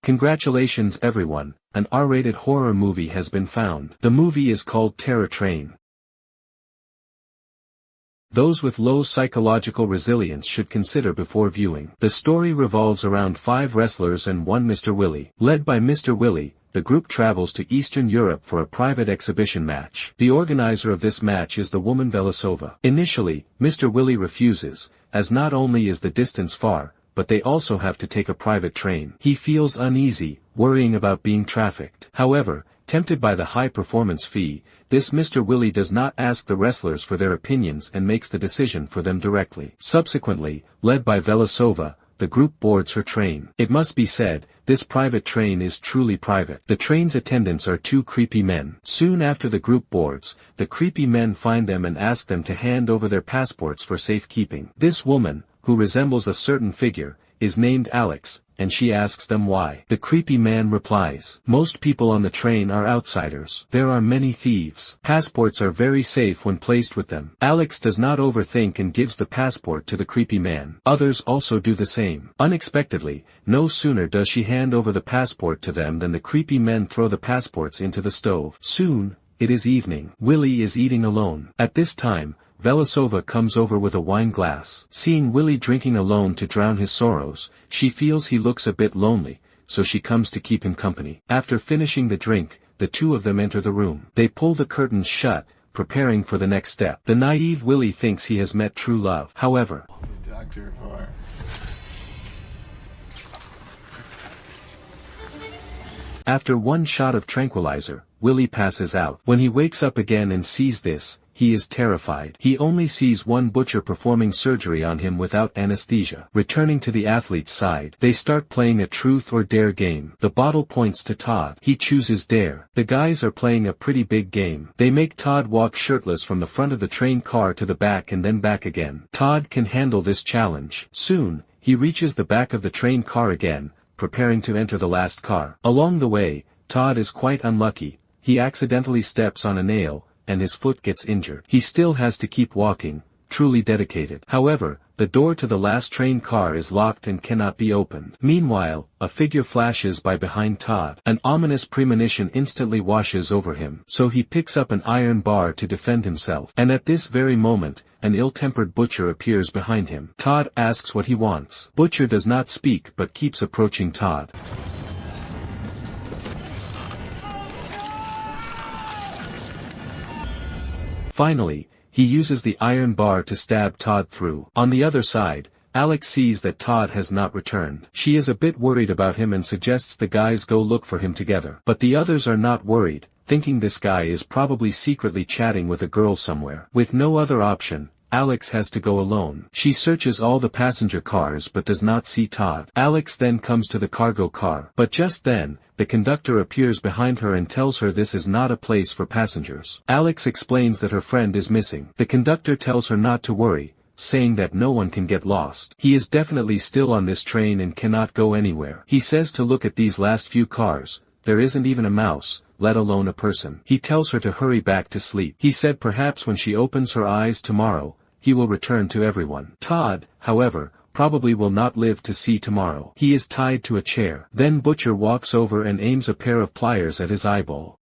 Congratulations everyone, an R-rated horror movie has been found. The movie is called Terror Train. Those with low psychological resilience should consider before viewing. The story revolves around 5 wrestlers and one Mr. Willie. Led by Mr. Willie, the group travels to Eastern Europe for a private exhibition match. The organizer of this match is the woman Velasova. Initially, Mr. Willie refuses, as not only is the distance far, but they also have to take a private train. He feels uneasy, worrying about being trafficked. However, tempted by the high performance fee, this Mr. Willie does not ask the wrestlers for their opinions and makes the decision for them directly. Subsequently, led by Velasova, the group boards her train. It must be said, this private train is truly private. The train's attendants are 2 creepy men. Soon after the group boards, the creepy men find them and ask them to hand over their passports for safekeeping. This woman, who resembles a certain figure, is named Alex, and she asks them why. The creepy man replies, "Most people on the train are outsiders. There are many thieves. Passports are very safe when placed with them." Alex does not overthink and gives the passport to the creepy man. Others also do the same. Unexpectedly, no sooner does she hand over the passport to them than the creepy men throw the passports into the stove. Soon, it is evening. Willie is eating alone. At this time, Velasova comes over with a wine glass. Seeing Willie drinking alone to drown his sorrows, she feels he looks a bit lonely, so she comes to keep him company. After finishing the drink, the 2 of them enter the room. They pull the curtains shut, preparing for the next step. The naive Willie thinks he has met true love. However, after one shot of tranquilizer, Willie passes out. When he wakes up again and sees this, he is terrified. He only sees one butcher performing surgery on him without anesthesia. Returning to the athlete's side, they start playing a truth or dare game. The bottle points to Todd. He chooses dare. The guys are playing a pretty big game. They make Todd walk shirtless from the front of the train car to the back and then back again. Todd can handle this challenge. Soon, he reaches the back of the train car again, preparing to enter the last car. Along the way, Todd is quite unlucky. He accidentally steps on a nail, and his foot gets injured. He still has to keep walking, truly dedicated. However, the door to the last train car is locked and cannot be opened. Meanwhile, a figure flashes by behind Todd. An ominous premonition instantly washes over him, so he picks up an iron bar to defend himself. And at this very moment, an ill-tempered butcher appears behind him. Todd asks what he wants. Butcher does not speak but keeps approaching Todd. Finally, he uses the iron bar to stab Todd through. On the other side, Alex sees that Todd has not returned. She is a bit worried about him and suggests the guys go look for him together. But the others are not worried, thinking this guy is probably secretly chatting with a girl somewhere. With no other option, Alex has to go alone. She searches all the passenger cars but does not see Todd. Alex then comes to the cargo car. But just then, the conductor appears behind her and tells her this is not a place for passengers. Alex explains that her friend is missing. The conductor tells her not to worry, saying that no one can get lost. He is definitely still on this train and cannot go anywhere. He says to look at these last few cars. There isn't even a mouse, let alone a person. He tells her to hurry back to sleep. He said perhaps when she opens her eyes tomorrow, he will return to everyone. Todd, however, probably will not live to see tomorrow. He is tied to a chair. Then Butcher walks over and aims a pair of pliers at his eyeball.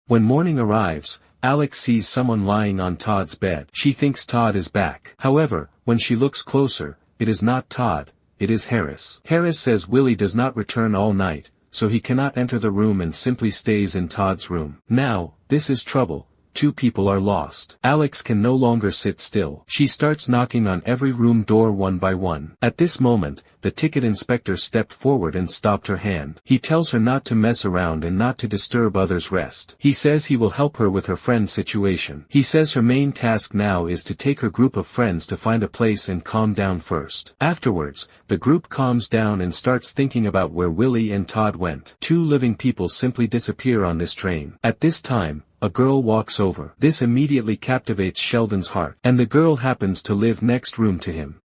When morning arrives, Alex sees someone lying on Todd's bed. She thinks Todd is back. However, when she looks closer, it is not Todd, it is Harris. Harris says Willie does not return all night, so he cannot enter the room and simply stays in Todd's room. Now, this is trouble. 2 people are lost. Alex can no longer sit still. She starts knocking on every room door one by one. At this moment, the ticket inspector stepped forward and stopped her hand. He tells her not to mess around and not to disturb others' rest. He says he will help her with her friend's situation. He says her main task now is to take her group of friends to find a place and calm down first. Afterwards, the group calms down and starts thinking about where Willie and Todd went. 2 living people simply disappear on this train. At this time, a girl walks over. This immediately captivates Sheldon's heart, and the girl happens to live next room to him.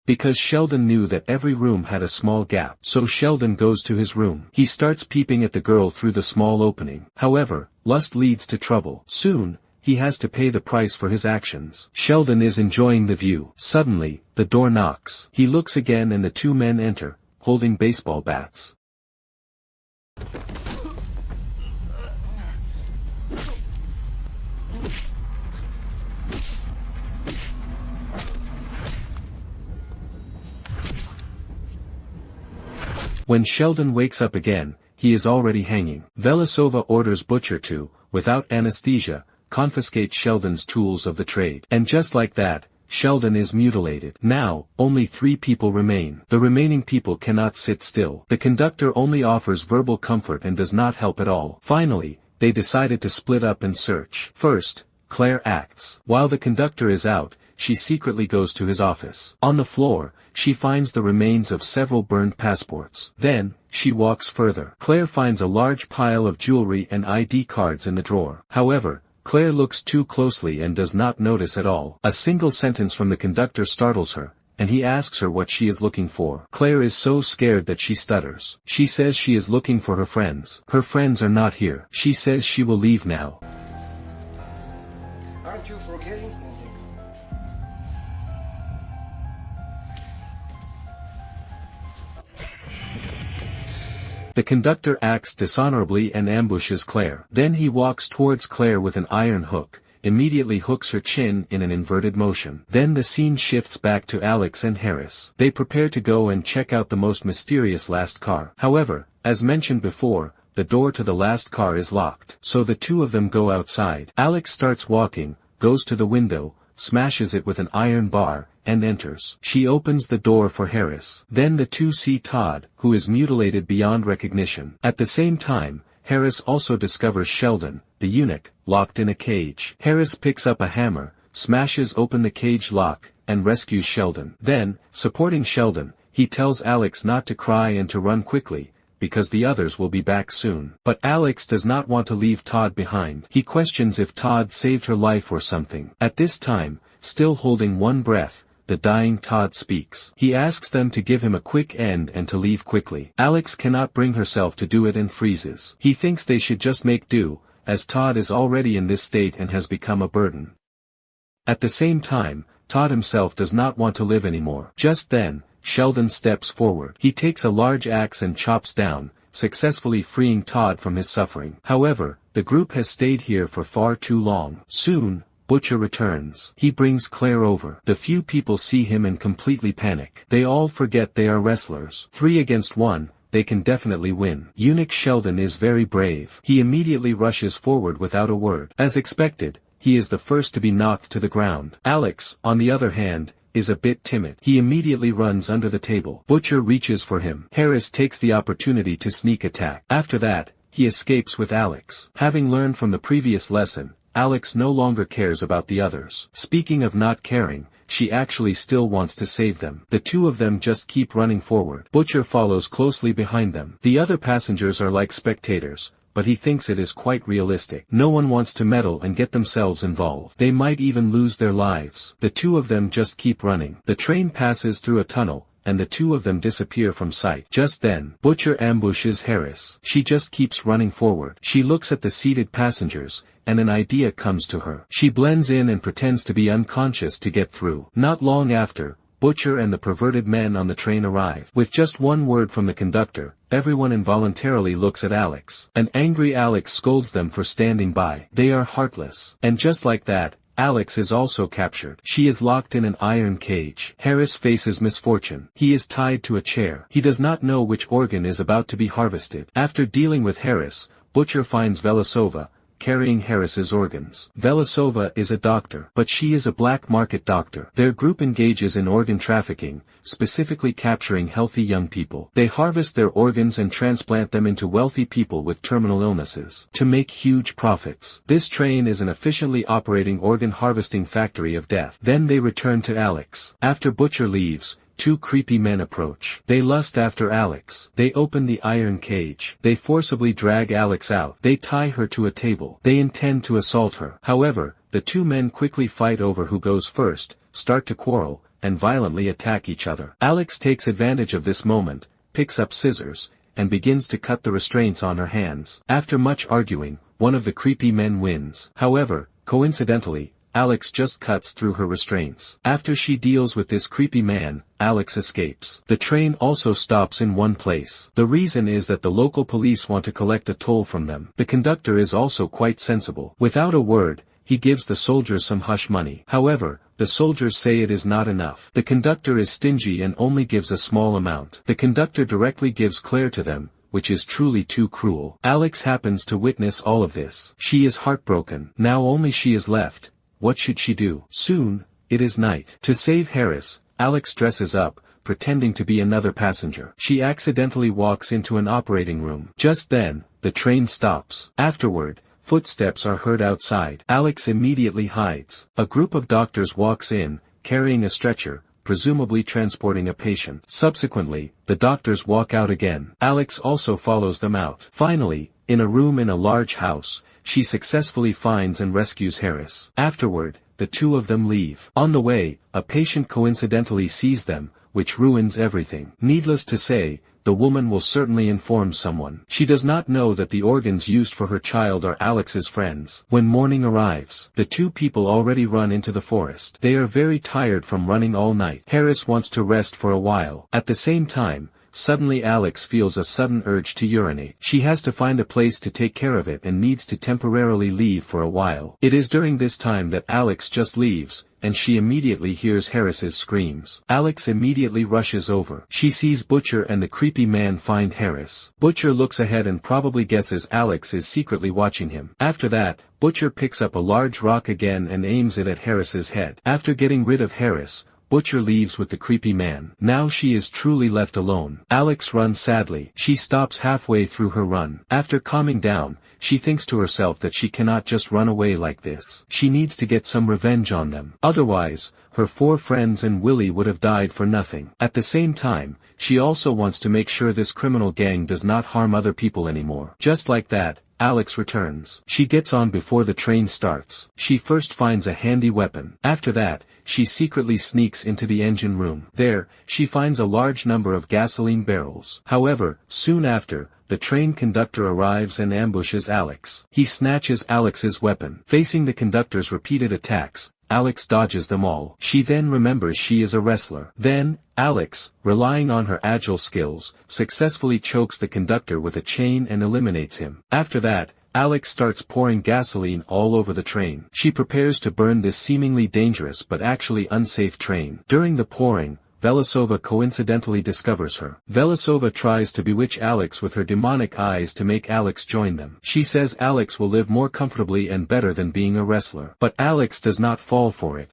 Because Sheldon knew that every room had a small gap, so Sheldon goes to his room. He starts peeping at the girl through the small opening. However, lust leads to trouble. Soon, he has to pay the price for his actions. Sheldon is enjoying the view. Suddenly, the door knocks. He looks again and the 2 men enter, holding baseball bats. When Sheldon wakes up again, he is already hanging. Velasova orders Butcher to, without anesthesia, confiscate Sheldon's tools of the trade. And just like that, Sheldon is mutilated. Now, only 3 people remain. The remaining people cannot sit still. The conductor only offers verbal comfort and does not help at all. Finally, they decided to split up and search. First, Claire acts. While the conductor is out, she secretly goes to his office. On the floor, she finds the remains of several burned passports. Then, she walks further. Claire finds a large pile of jewelry and ID cards in the drawer. However, Claire looks too closely and does not notice at all. A single sentence from the conductor startles her, and he asks her what she is looking for. Claire is so scared that she stutters. She says she is looking for her friends. Her friends are not here. She says she will leave now. Aren't you forgetting something? The conductor acts dishonorably and ambushes Claire. Then he walks towards Claire with an iron hook, immediately hooks her chin in an inverted motion. Then the scene shifts back to Alex and Harris. They prepare to go and check out the most mysterious last car. However, as mentioned before, the door to the last car is locked. So the 2 of them go outside. Alex starts walking, goes to the window, smashes it with an iron bar, and enters. She opens the door for Harris. Then the 2 see Todd, who is mutilated beyond recognition. At the same time, Harris also discovers Sheldon, the eunuch, locked in a cage. Harris picks up a hammer, smashes open the cage lock, and rescues Sheldon. Then, supporting Sheldon, he tells Alex not to cry and to run quickly, because the others will be back soon. But Alex does not want to leave Todd behind. He questions if Todd saved her life or something. At this time, still holding one breath, the dying Todd speaks. He asks them to give him a quick end and to leave quickly. Alex cannot bring herself to do it and freezes. He thinks they should just make do, as Todd is already in this state and has become a burden. At the same time, Todd himself does not want to live anymore. Just then, Sheldon steps forward. He takes a large axe and chops down, successfully freeing Todd from his suffering. However, the group has stayed here for far too long. Soon, Butcher returns. He brings Claire over. The few people see him and completely panic. They all forget they are wrestlers. 3 against 1, they can definitely win. Eunuch Sheldon is very brave. He immediately rushes forward without a word. As expected, he is the first to be knocked to the ground. Alex, on the other hand, is a bit timid. He immediately runs under the table. Butcher reaches for him. Harris takes the opportunity to sneak attack. After that, he escapes with Alex. Having learned from the previous lesson, Alex no longer cares about the others. Speaking of not caring, she actually still wants to save them. The 2 of them just keep running forward. Butcher follows closely behind them. The other passengers are like spectators, but he thinks it is quite realistic. No one wants to meddle and get themselves involved. They might even lose their lives. The 2 of them just keep running. The train passes through a tunnel, and the 2 of them disappear from sight. Just then, Butcher ambushes Harris. She just keeps running forward. She looks at the seated passengers, and an idea comes to her. She blends in and pretends to be unconscious to get through. Not long after, Butcher and the perverted men on the train arrive. With just one word from the conductor, everyone involuntarily looks at Alex. An angry Alex scolds them for standing by. They are heartless. And just like that, Alex is also captured. She is locked in an iron cage. Harris faces misfortune. He is tied to a chair. He does not know which organ is about to be harvested. After dealing with Harris, Butcher finds Velasova, carrying Harris's organs. Velasova is a doctor, but she is a black market doctor. Their group engages in organ trafficking, specifically capturing healthy young people. They harvest their organs and transplant them into wealthy people with terminal illnesses, to make huge profits. This train is an efficiently operating organ harvesting factory of death. Then they return to Alex. After Butcher leaves, 2 creepy men approach. They lust after Alex. They open the iron cage. They forcibly drag Alex out. They tie her to a table. They intend to assault her. However, the 2 men quickly fight over who goes first, start to quarrel, and violently attack each other. Alex takes advantage of this moment, picks up scissors, and begins to cut the restraints on her hands. After much arguing, one of the creepy men wins. However, coincidentally, Alex just cuts through her restraints. After she deals with this creepy man, Alex escapes. The train also stops in one place. The reason is that the local police want to collect a toll from them. The conductor is also quite sensible. Without a word, he gives the soldiers some hush money. However, the soldiers say it is not enough. The conductor is stingy and only gives a small amount. The conductor directly gives Claire to them, which is truly too cruel. Alex happens to witness all of this. She is heartbroken. Now only she is left. What should she do? Soon, it is night. To save Harris, Alex dresses up, pretending to be another passenger. She accidentally walks into an operating room. Just then, the train stops. Afterward, footsteps are heard outside. Alex immediately hides. A group of doctors walks in, carrying a stretcher, presumably transporting a patient. Subsequently, the doctors walk out again. Alex also follows them out. Finally, in a room in a large house, she successfully finds and rescues Harris. Afterward, the two of them leave. On the way, a patient coincidentally sees them, which ruins everything. Needless to say, the woman will certainly inform someone. She does not know that the organs used for her child are Alex's friends. When morning arrives, the two people already run into the forest. They are very tired from running all night. Harris wants to rest for a while. At the same time, suddenly Alex feels a sudden urge to urinate. She has to find a place to take care of it and needs to temporarily leave for a while. It is during this time that Alex just leaves, and she immediately hears Harris's screams. Alex immediately rushes over. She sees Butcher and the creepy man find Harris. Butcher looks ahead and probably guesses Alex is secretly watching him. After that, Butcher picks up a large rock again and aims it at Harris's head. After getting rid of Harris, Butcher leaves with the creepy man. Now she is truly left alone. Alex runs sadly. She stops halfway through her run. After calming down, she thinks to herself that she cannot just run away like this. She needs to get some revenge on them. Otherwise, her 4 friends and Willie would have died for nothing. At the same time, she also wants to make sure this criminal gang does not harm other people anymore. Just like that, Alex returns. She gets on before the train starts. She first finds a handy weapon. After that, she secretly sneaks into the engine room. There, she finds a large number of gasoline barrels. However, soon after, the train conductor arrives and ambushes Alex. He snatches Alex's weapon. Facing the conductor's repeated attacks, Alex dodges them all. She then remembers she is a wrestler. Then, Alex, relying on her agile skills, successfully chokes the conductor with a chain and eliminates him. After that, Alex starts pouring gasoline all over the train. She prepares to burn this seemingly dangerous but actually unsafe train. During the pouring, Velisova coincidentally discovers her. Velisova tries to bewitch Alex with her demonic eyes to make Alex join them. She says Alex will live more comfortably and better than being a wrestler. But Alex does not fall for it.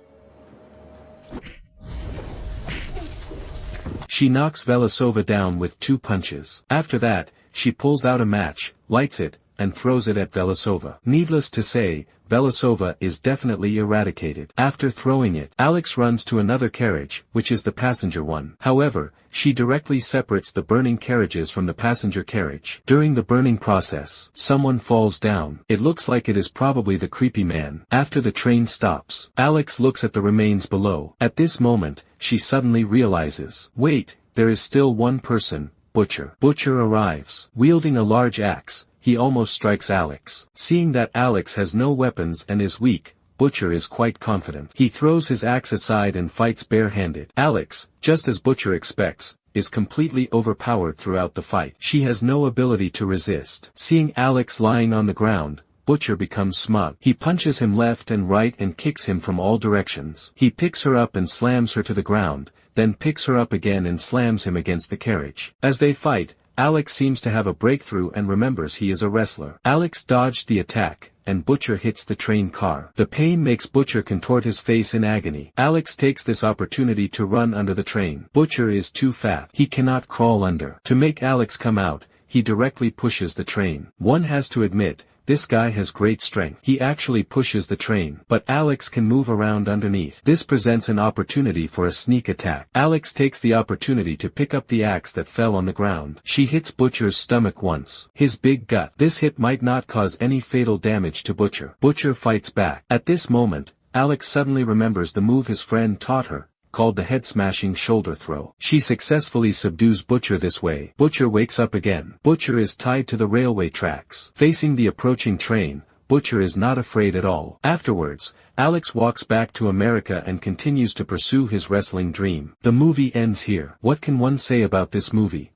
She knocks Velisova down with 2 punches. After that, she pulls out a match, lights it, and throws it at Velisova. Needless to say, Velisova is definitely eradicated. After throwing it, Alex runs to another carriage, which is the passenger one. However, she directly separates the burning carriages from the passenger carriage. During the burning process, someone falls down. It looks like it is probably the creepy man. After the train stops, Alex looks at the remains below. At this moment, she suddenly realizes, wait, there is still one person, Butcher. Butcher arrives. Wielding a large axe, he almost strikes Alex. Seeing that Alex has no weapons and is weak, Butcher is quite confident. He throws his axe aside and fights barehanded. Alex, just as Butcher expects, is completely overpowered throughout the fight. She has no ability to resist. Seeing Alex lying on the ground, Butcher becomes smug. He punches him left and right and kicks him from all directions. He picks her up and slams her to the ground, then picks her up again and slams him against the carriage. As they fight, Alex seems to have a breakthrough and remembers he is a wrestler. Alex dodged the attack, and Butcher hits the train car. The pain makes Butcher contort his face in agony. Alex takes this opportunity to run under the train. Butcher is too fat. He cannot crawl under. To make Alex come out, he directly pushes the train. One has to admit, this guy has great strength. He actually pushes the train, but Alex can move around underneath. This presents an opportunity for a sneak attack. Alex takes the opportunity to pick up the axe that fell on the ground. She hits Butcher's stomach once. His big gut. This hit might not cause any fatal damage to Butcher. Butcher fights back. At this moment, Alex suddenly remembers the move his friend taught her, called the head-smashing shoulder throw. She successfully subdues Butcher this way. Butcher wakes up again. Butcher is tied to the railway tracks. Facing the approaching train, Butcher is not afraid at all. Afterwards, Alex walks back to America and continues to pursue his wrestling dream. The movie ends here. What can one say about this movie?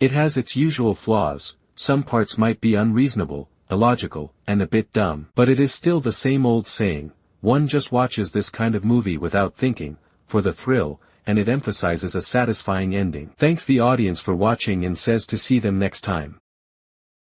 It has its usual flaws, some parts might be unreasonable, illogical, and a bit dumb. But it is still the same old saying, one just watches this kind of movie without thinking, for the thrill, and it emphasizes a satisfying ending. Thanks the audience for watching and says to see them next time.